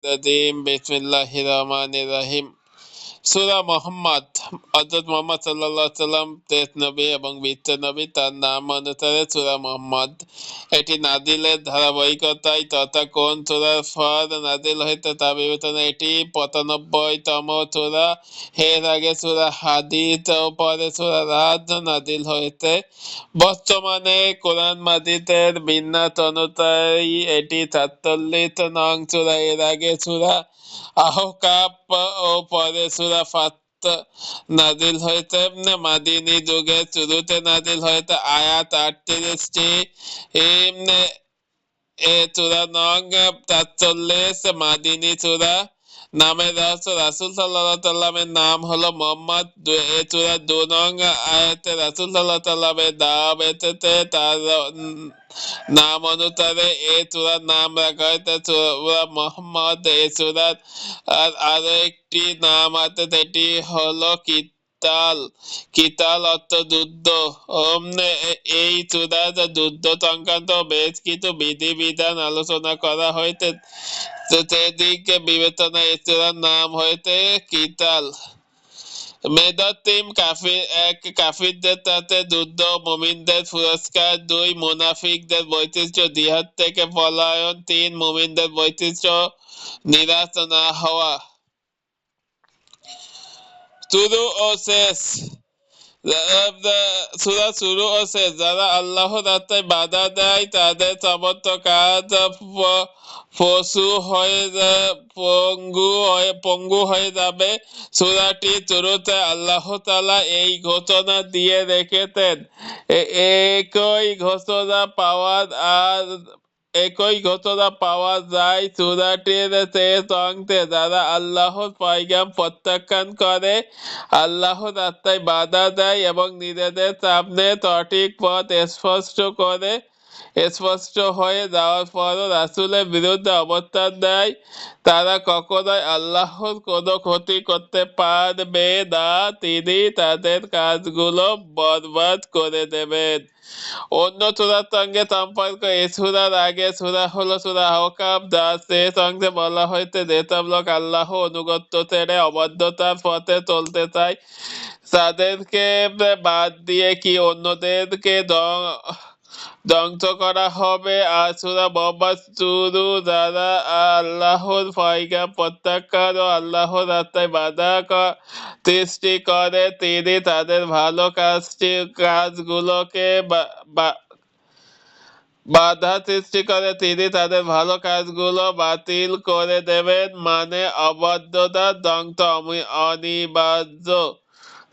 রাজিম বিসমিল্লাহির রহমানির রহিম। সূরা মুহাম্মদ। হযরত মুহাম্মদ সাল্লাল্লাহু আলাইহি সাল্লাম শেষ নবী এবং বিশ্ব নবী। তার নাম অনুসারে সূরা মুহাম্মদ। এটি নাজিলের ধারাবাহিকতায় তথা কোন সূরার পর নাজিল হয়েছে তা বিবেচনা এটি ৯৫তম সূরা। এর আগে সূরা হাদীদ ও পরে সূরা রাদ নাজিল হয়েছে। বর্তমানে কোরআন মাজিদের বিন্যাস অনুযায়ী এটি ৪৭ নং সূরা। এর আগে সূরা আহকাফ ও পরে সূরা ফাত নাজিল হয়েছে। মাদিনী যুগের শুরুতে নাজিল হয়েছে আয়াত ৩৮টি। সূরা নং ৪৭ মাদিনী সূরা। নামের রহস্য রাসূল সাল্লাল্লাহু আলাইহি সাল্লামের নাম হলো মুহাম্মদ। এই সূরার ২ নং আয়াতে রাসূল সাল্লাল্লাহু আলাইহি সাল্লামের নাম এসেছে। তার নাম অনুসারে এই সূরার নাম রাখা হয়েছে সূরা মুহাম্মদ। এই সূরার আরো একটি নাম আছে, সেটি হলো কিতাল। কিতাল অর্থ যুদ্ধ। এই সূরার যুদ্ধ সংক্রান্ত বেশ কিছু বিধিবিধান আলোচনা করা হয়েছে। সেদিকে বিবেচনায় এই সূরার নাম হয়েছে কিতাল। মেদাতিম কাফিরদের সাথে যুদ্ধ, মুমিনদের পুরস্কার। ২ মুনাফিকদের বৈশিষ্ট্য, জিহাদ থেকে পলায়ন। ৩ মুমিনদের বৈশিষ্ট্য, নিরাশ না হওয়া। শুরু ও শেষ। সূরা শুরু ও শেষ। যারা আল্লাহর রাস্তায় বাধা দেয় তাদের সমস্ত কাজ পঙ্গু হয়ে যাবে। সূরাটি শুরুতে আল্লাহ তাআলা এই ঘোষণা দিয়ে রেখেছেন। একই ঘোষণা পাওয়া যায় সূরাটির শেষ অংশে। যারা আল্লাহর পয়গাম প্রত্যাখ্যান করে, আল্লাহর রাস্তায় বাধা দেয় এবং নিজেদের সামনে সঠিক পথ স্পষ্ট হয়ে যাওয়ার পরও রাসূলের বিরুদ্ধে অবস্থান নেয়, তারা কখনোই আল্লাহর কোনো ক্ষতি করতে পারবে না। তিনি তাদের কাজগুলো বরবাদ করে দেবেন। অন্য সূরার সঙ্গে সম্পর্ক। এই সূরার আগের সূরা হলো সূরা আহকাফ, যার শেষ অংশে বলা হয়েছে যেসব লোক আল্লাহ আনুগত্য ছেড়ে অবাধ্যতার পথে চলতে চায় তাদেরকে বাদ দিয়ে কি অন্যদেরকে ধ্বংস করা হবে। আর সূরা মুহাম্মদ শুরু। যারা আল্লাহর পয়গাম প্রত্যাখ্যান ও আল্লাহর রাস্তায় বাধা সৃষ্টি করে তিনি তাদের ভালো কাজগুলো বাতিল করে দেবেন। মানে অবাধ্যতা ধ্বংস অনিবার্য।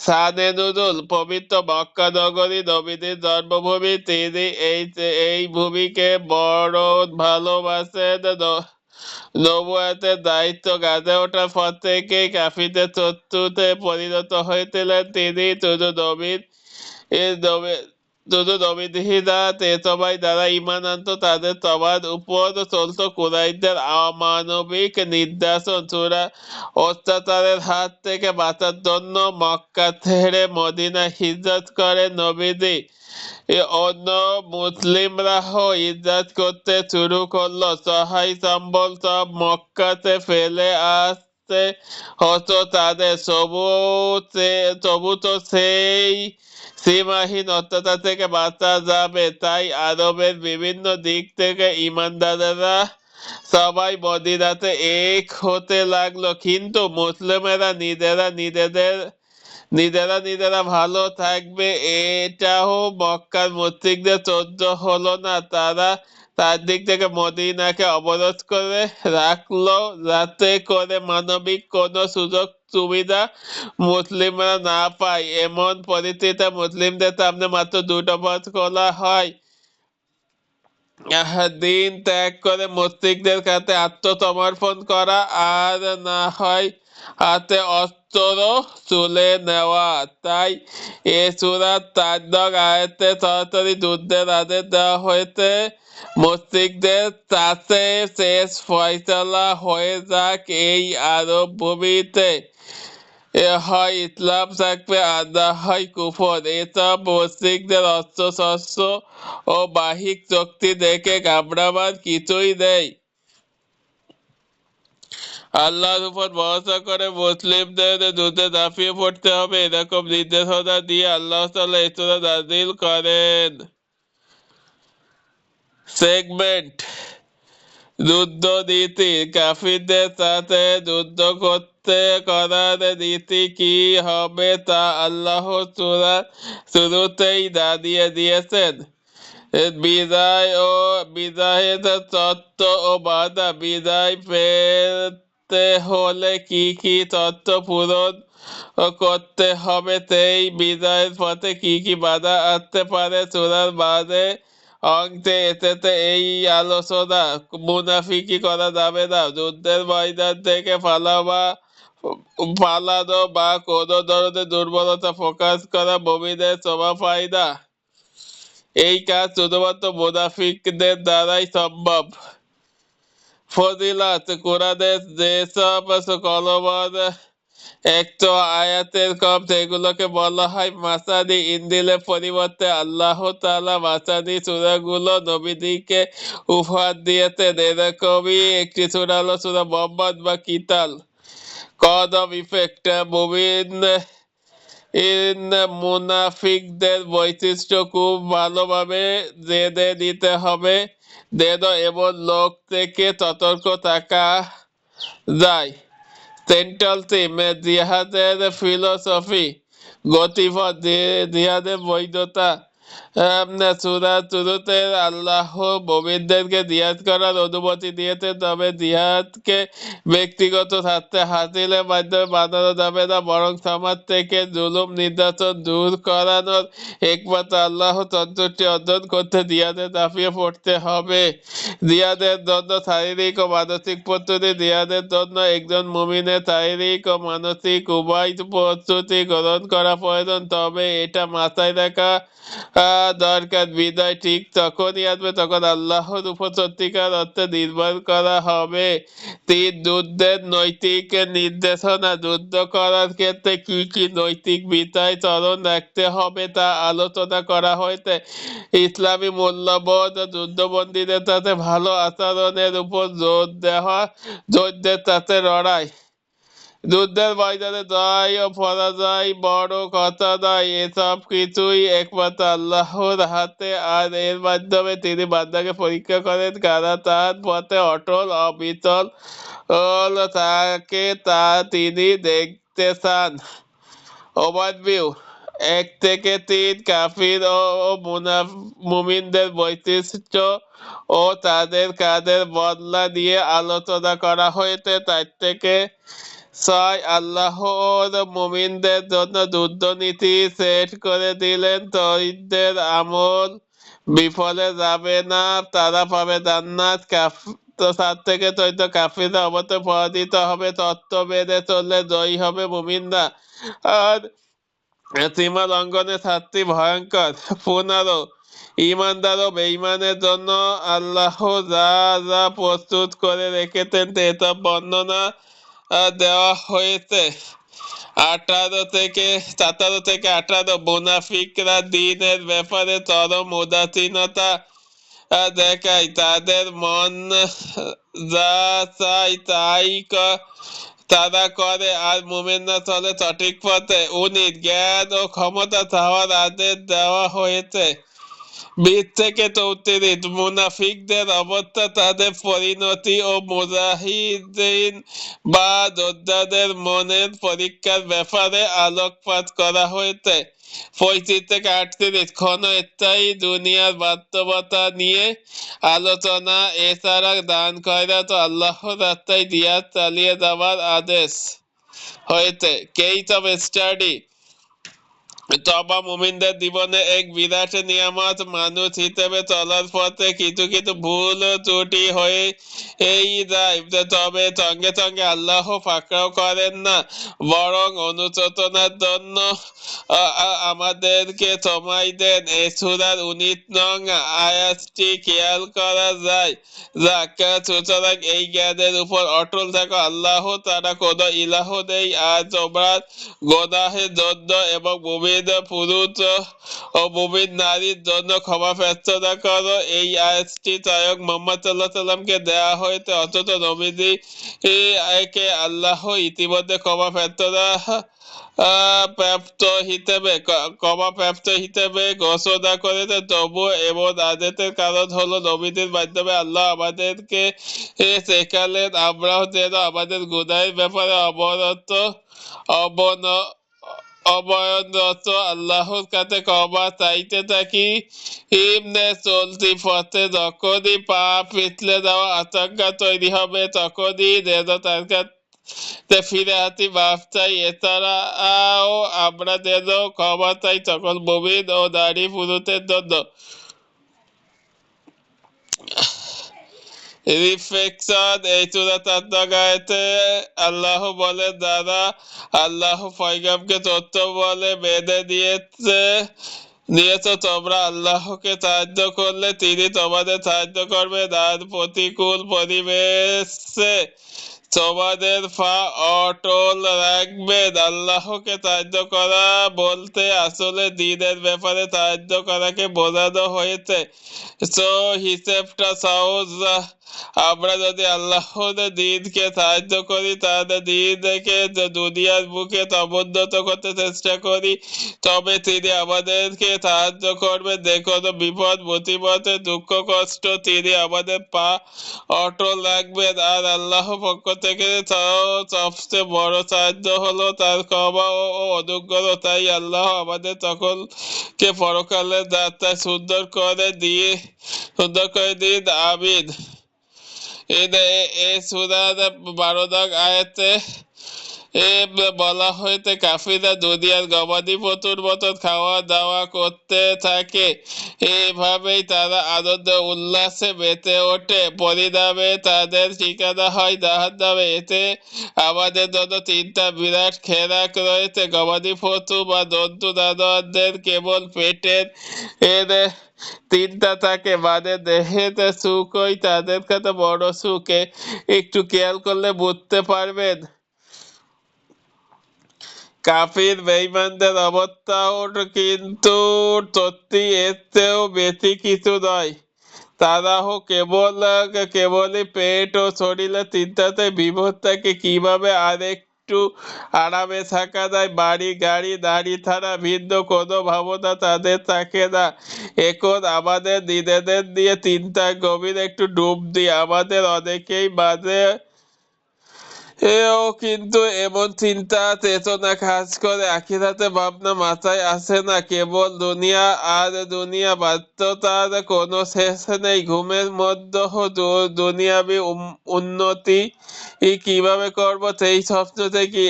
শানে নুজুল। পবিত্র মক্কা নগরী নবীদের জন্মভূমি। তিনি এই ভূমিকে বড় ভালোবাসেন। নবুয়তের দায়িত্ব কাঁধে ওঠার পর থেকেই কাফিরদের শত্রুতে পরিণত হয়েছিলেন তিনি। শুধু নবীরা সবাই যারা ঈমান আনত তাদের সবার উপর চলত কুরাইশদের অমানবিক নির্যাতন। অত্যাচারের হাত থেকে বাঁচার জন্য মক্কা ছেড়ে মদিনায় হিজরত করেন নবীজি। অন্য মুসলিমরাও হিজরত করতে শুরু করলো। সহায় সম্বল সব মক্কাতে ফেলে আসতে হতো তাদের। তবু তো সেই সীমাহীন অত্যাচার থেকে বাঁচা যাবে, তাই আরবের বিভিন্ন দিক থেকে ঈমানদারেরা সবাই মদিনাতে এক হতে লাগলো। কিন্তু মুসলিমেরা নিজেরা ভালো থাকবে এটাও মক্কার মুশরিকদের সহ্য হলো না। তারা তার দিক থেকে মদিনাকে অবরোধ করে রাখলো, যাতে করে মানবিক কোনো সুযোগ সুবিধা মুসলিমরা না পায়। এমন পরিস্থিতিতে মুসলিমদের সামনে মাত্র দুটো পথ খোলা হয়: দিন ত্যাগ করে মুশরিকদের কাছে আত্মসমর্পণ করা, আর না হয় হাতে অস্ত্র তুলে নেওয়া। তাই এ সূরার ৪ নং আয়াতে সরাসরি যুদ্ধের আদেশ দেওয়া হয়েছে। মুশরিকদের কাছে শেষ ফয়সালা হয়ে যাক এই আরব ভূমিতে। হয় ইসলাম থাকবে আর না হয় কুফর। এসব মুশরিকদের অস্ত্রশস্ত্র ও বাহিক শক্তি দেখে ঘাবড়াবার কিছুই নেই। আল্লাহর উপর ভরসা করে মুসলিমদের যুদ্ধে ঝাঁপিয়ে পড়তে হবে, এরকম নির্দেশনা দিয়ে আল্লাহ তাআলা এই সূরা নাযিল করেন। সেগমেন্ট যুদ্ধ নীতি, কাফিরদের সাথে যুদ্ধ করতে করার নীতি কি হবে তা আল্লাহ সূরার শুরুতেই জানিয়ে দিয়েছেন। বিজয়ের তত্ত্ব ও বাধা, বিজয় পেতে হলে কি কি তত্ত্ব পূরণ করতে হবে, সেই বিজয়ের পথে কি কি বাধা আসতে পারে সূরার বাদে অংশে এসেছে এই আলোচনা। মুনাফিকি করা যাবে না, যুদ্ধের ময়দান থেকে পালানো বা কোনো ধরনের দুর্বলতা প্রকাশ করা মুমিনের শোভা পায় না। এই কাজ শুধুমাত্র মুনাফিকদের দ্বারাই সম্ভব। ফজিলাত, কোরআনের যেসব কলমার একশো আয়াতের কম সেগুলোকে বলা হয় মাসানি। ইনজিলের পরিবর্তে আল্লাহ তাআলা মাসানি সূরাগুলো নবীদেরকে উপহার দিয়েছেন। এরকমই একটি সূরা হলো সূরা মুহাম্মদ বা কিতাল। কজ অফ ইফেক্ট, মুনাফিকদের বৈশিষ্ট্য খুব ভালোভাবে জেনে নিতে হবে যেন এমন লোক থেকে সতর্ক থাকা যায়। সেন্ট্রাল থিম, জিহাদের ফিলোসফি, গতিপথ, জিহাদের বৈধতা। সূরার শুরুতে আল্লাহ মুমিনদেরকে জিহাদ করার অনুমতি দিয়েছেন, তবে জিহাদকে ব্যক্তিগত স্বার্থে হাসিলের মাধ্যমে বানানো যাবে না, বরং সমাজ থেকে জুলুম নির্যাতন দূর করানোর একমাত্র আল্লাহ তন্ত্রটি অর্জন করতে জিহাদে ঝাঁপিয়ে পড়তে হবে। জিহাদের জন্য শারীরিক ও মানসিক প্রস্তুতি, জিহাদের জন্য একজন মুমিনের শারীরিক ও মানসিক উভয় প্রস্তুতি গ্রহণ করা প্রয়োজন, তবে এটা মাথায় রাখা দরকার বিদায় ঠিক তখনই আসবে যখন আল্লাহর উপর সত্যিকার অর্থে নির্ভর করা হবে। যুদ্ধের নৈতিক নির্দেশনা, যুদ্ধ করার ক্ষেত্রে কি কি নৈতিক বিচার চরণ রাখতে হবে তা আলোচনা করা হয়েছে। ইসলামী মূল্যবোধ, যুদ্ধবন্দীদের সাথে ভালো আচরণের উপর জোর দেওয়া, যুদ্ধের সাথে লড়াই। যুদ্ধের ময়দানে জয় ও পরাজয় বড় কথা নয়, এসব কিছুই একমাত্র আল্লাহর হাতে, আর এর মাধ্যমে তিনি বান্দাকে পরীক্ষা করেন কারা তার পথে অটল অবিচল থাকে তা তিনি দেখতে চান। ওভারভিউ 1 থেকে 3, কাফির ও মুমিনদের বৈশিষ্ট্য ও তাদের কাজের বদলা নিয়ে আলোচনা করা হয়েছে। 4 থেকে 6, আল্লাহর মুমিনদের জন্য যুদ্ধনীতি সেট করে দিলেন, তৌহিদের আমল বিফলে যাবে না, তারা পাবে জান্নাত। 7 থেকে 14, কাফিররা অবশ্যই পরাজিত হবে, তত্ত্ব বেঁধে চললে জয়ী হবে মুমিনরা, আর সীমা লঙ্ঘনের শাস্তি ভয়ঙ্কর। 15, ঈমানদার ও বেঈমানের জন্য আল্লাহ যা যা প্রস্তুত করে রেখেছেন সেসব বর্ণনা দেওয়া হয়েছে। 17 থেকে 18, মুনাফিকরা দ্বীনের ব্যাপারে চরম উদাসীনতা দেখায়, তাদের মন যা চায় তাই তারা করে, আর মুমিনরা চলে সঠিক পথে। 19, জ্ঞান ও ক্ষমতা চাওয়ার আদেশ দেওয়া হয়েছে। 20 থেকে 34, মুনাফিকদের অবস্থা, তাদের পরিণতি ও মুজাহিদিন বা যোদ্ধাদের মনের পরীক্ষার ব্যাপারে আলোকপাত করা হয়েছে। 35 থেকে 38, ক্ষণস্থায়ী দুনিয়ার বাস্তবতা নিয়ে আলোচনা। এছাড়া দান খয়রাত ও আল্লাহর রাস্তায় জিহাদ চালিয়ে যাওয়ার আদেশ হয়েছে। কেস অফ স্টাডি, তবা মুমিনদের জীবনে এক বিরাট নিয়ামত। মানুষ হিসেবে চলার পথে কিছু কিছু ভুল ত্রুটি হয়ে এই যায়, তবে সঙ্গে সঙ্গে আল্লাহ পাকড়াও করেন না, বরং অনুশোচনার জন্য আমাদেরকে সময় দেন। এই সূরার 19 নং আয়াতটি খেয়াল করা যায়। সুতরাং এই জ্ঞানের উপর অটল থাকো, আল্লাহ তারা কোনো ইলাহ নেই, আর তোমরা গোনাহের জন্য এবং মুমিন মুমিন পুরুষ ও মুমিন নারীর জন্য ক্ষমা প্রার্থনা করো। এই আয়াতটি স্বয়ং মুহাম্মদ সাল্লাল্লাহু আলাইহি সাল্লামকে দেয়া হয়েছে, অথচ নবীজি কে আল্লাহ ইতিমধ্যে ক্ষমা প্রার্থনা প্রাপ্ত হিসেবে ঘোষণা করেছে। তবু এমন আদেশের কারণ হলো নবীদের মাধ্যমে আল্লাহ আমাদেরকে শেখালেন আমরাও যেন আমাদের গুনাহের ব্যাপারে অবনত আল্লাহর কাছে ক্ষমা চাইতে থাকি। চলতি পথে যখনই পা পিছলে যাওয়া আশঙ্কা তৈরি হবে, তখনই যেন তার কাছে ফিরে আসি, মাফ চাই। এছাড়াও আমরা যেন ক্ষমা চাই সকল মুমিন ও নারী পুরুষের জন্য। রিফ্লেকশন, এই চূড়ান্ত গায়েতে আল্লাহ বলে যারা আল্লাহ পয়গামকে তথ্য বলে মেনে নিয়েছ, তোমরা আল্লাহকে সাহায্য করলে তিনি তোমাদের সাহায্য করবেন আর প্রতিকূল পরিবেশে তোমাদের পা অটল রাখবেন। আল্লাহকে সাহায্য করা বলতে আসলে দ্বীনের ব্যাপারে সাহায্য করাকে বোঝানো হয়েছে। হিসেবটা সহজ। আমরা যদি আল্লাহর দ্বীনকে সাহায্য করি, তাহলে দ্বীনকে দুনিয়ার বুকে সমুন্নত করতে চেষ্টা করি, তবে তিনি আমাদেরকে সাহায্য করবেন। যে কোনো বিপদ মুসিবতে দুঃখ কষ্ট তিনি আমাদের পা অটল রাখবেন। আর আল্লাহ পক্ষ থেকে সবচেয়ে বড় সাহায্য হলো তার ক্ষমা ও অনুগ্রহ। তাই আল্লাহ আমাদের সকলকে পরকালের যাত্রায় সুন্দর করে দিন, আমিন। এই সূরার 12 নং আয়াতে বলা হয়েছে কাফিররা দুনিয়ার গবাদি পশুর মতন খাওয়া দাওয়া করতে থাকে, এইভাবেই তারা আনন্দ উল্লাসে মেতে ওঠে, পরিণামে তাদের ঠিকানা হয় জাহান্নামে। এতে আমাদের জন্য 3টা বিরাট খেরাক রয়েছে। গবাদি পশু বা জন্তু জানোয়ারদের কেবল পেটের 3টা থাকে, মানে দেহের সুখই তাদের কাছে বড় সুখ। একটু খেয়াল করলে বুঝতে পারবেন কাফির বেঈমানদের অবস্থাও কিন্তু সত্যি এর চেয়েও বেশি কিছু নয়। তারাও কেবলই পেট ও শরীরের চিন্তাতে বিভোর থাকে, কিভাবে আরেকটু আরামে থাকা যায়। বাড়ি গাড়ি নারী ছাড়া ভিন্ন কোনো ভাবনা তাদের থাকে না। এখন আমাদের নিজেদের নিয়ে চিন্তায় গভীর একটু ডুব দিই। আমাদের অনেকেই মাঝে কিন্তু এমন চিন্তা চেতনা কাজ করে, আখিরাতে ভাবনা মাথায় আসে না, কেবল দুনিয়া আর দুনিয়া। বাধ্যতার কোনো শেষ নেই। ঘুমের মধ্যেও দুনিয়াবি উন্নতি কিভাবে করব সেই স্বপ্ন থেকে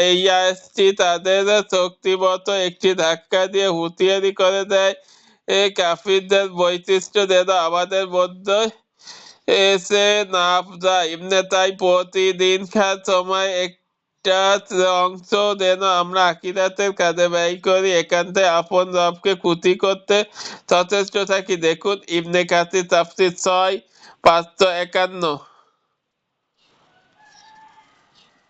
এই আয়াতটি তাদের শক্তিমতো একটি ধাক্কা দিয়ে হুঁশিয়ারি করে দেয়। এই কাফিরদের বৈশিষ্ট্য যেন আমাদের মধ্যে এসে না যায়। তাই প্রতিদিনকার সময় একটা অংশ যেন আমরা আখিরাতের কাজে ব্যয় করি, একান্তে আপন রবকে খুশি করতে সচেষ্ট থাকি। দেখুন ইবনে কাসির তাফসীর 6, 551।